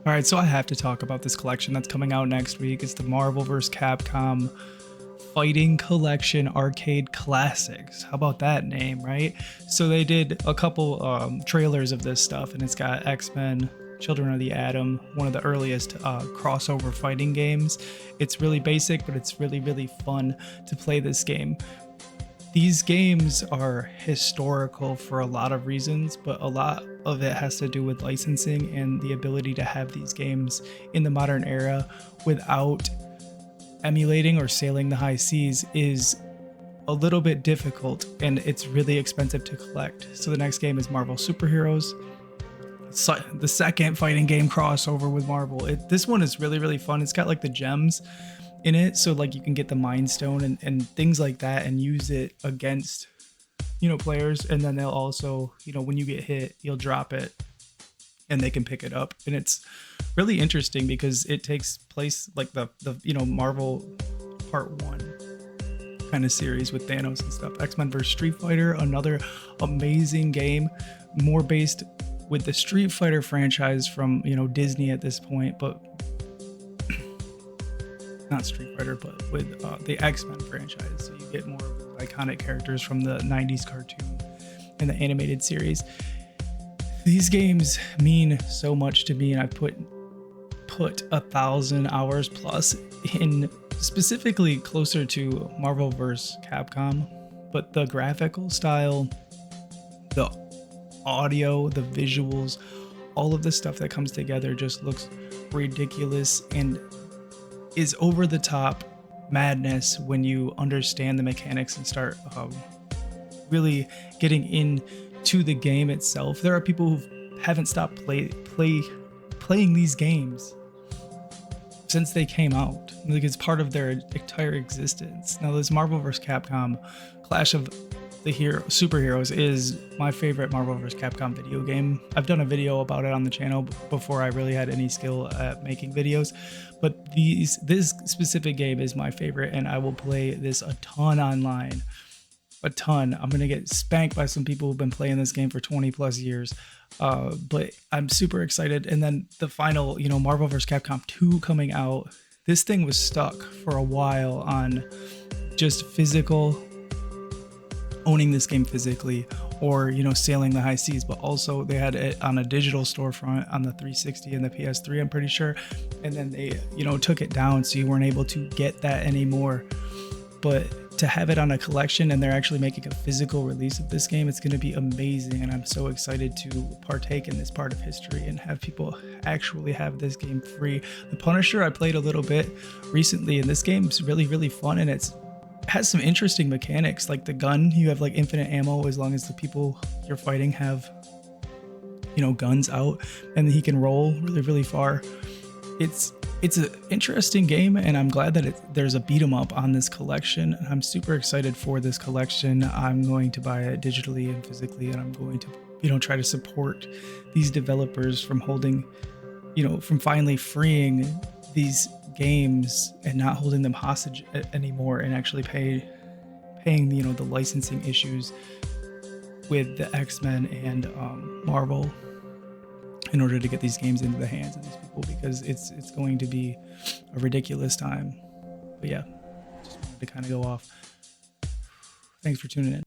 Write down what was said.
All right, so I have to talk about this collection that's coming out next week. It's the Marvel vs. Capcom Fighting Collection Arcade Classics. How about that name, right? So they did a couple trailers of this stuff, and it's got X-Men, Children of the Atom, one of the earliest crossover fighting games. It's really basic, but it's really, really fun to play this game. These games are historical for a lot of reasons, but a lot of it has to do with licensing and the ability to have these games in the modern era without emulating or sailing the high seas is a little bit difficult, and it's really expensive to collect. So the next game is Marvel Superheroes, the second fighting game crossover with Marvel. This one is really, really fun. It's got like the gems in it, so like you can get the Mind Stone and things like that and use it against players, and then they'll also, when you get hit, you'll drop it and they can pick it up. And it's really interesting because it takes place like the Marvel Part 1 kind of series with Thanos and stuff. X-Men vs. Street Fighter, another amazing game, more based with the Street Fighter franchise from Disney at this point, but not Street Fighter, but with the X-Men franchise. So you get more of the iconic characters from the 90s cartoon and the animated series. These games mean so much to me, and I've put 1,000 hours plus in, specifically closer to Marvel vs. Capcom. But the graphical style, the audio, the visuals, all of the stuff that comes together just looks ridiculous and is over the top madness when you understand the mechanics and start really getting into the game itself. There are people who haven't stopped playing these games since they came out. Like, it's part of their entire existence. Now, this Marvel vs. Capcom Clash of the Superheroes is my favorite Marvel vs. Capcom video game. I've done a video about it on the channel before I really had any skill at making videos, but this specific game is my favorite, and I will play this a ton online. A ton. I'm gonna get spanked by some people who've been playing this game for 20 plus years, but I'm super excited. And then the final, Marvel vs. Capcom 2 coming out. This thing was stuck for a while on just owning this game physically, or sailing the high seas, but also they had it on a digital storefront on the 360 and the PS3, I'm pretty sure, and then they took it down, so you weren't able to get that anymore. But to have it on a collection, and they're actually making a physical release of this game, it's going to be amazing, and I'm so excited to partake in this part of history and have people actually have this game free. The Punisher, I played a little bit recently, and this game's really, really fun, and it has some interesting mechanics. Like the gun, you have like infinite ammo as long as the people you're fighting have guns out, and he can roll really, really far. It's an interesting game, and I'm glad that there's a beat 'em up on this collection, and I'm super excited for this collection. I'm going to buy it digitally and physically, and I'm going to try to support these developers from holding from finally freeing these games and not holding them hostage anymore, and actually paying the licensing issues with the X-Men and Marvel in order to get these games into the hands of these people, because it's going to be a ridiculous time. But yeah, just wanted to kind of go off. Thanks for tuning in.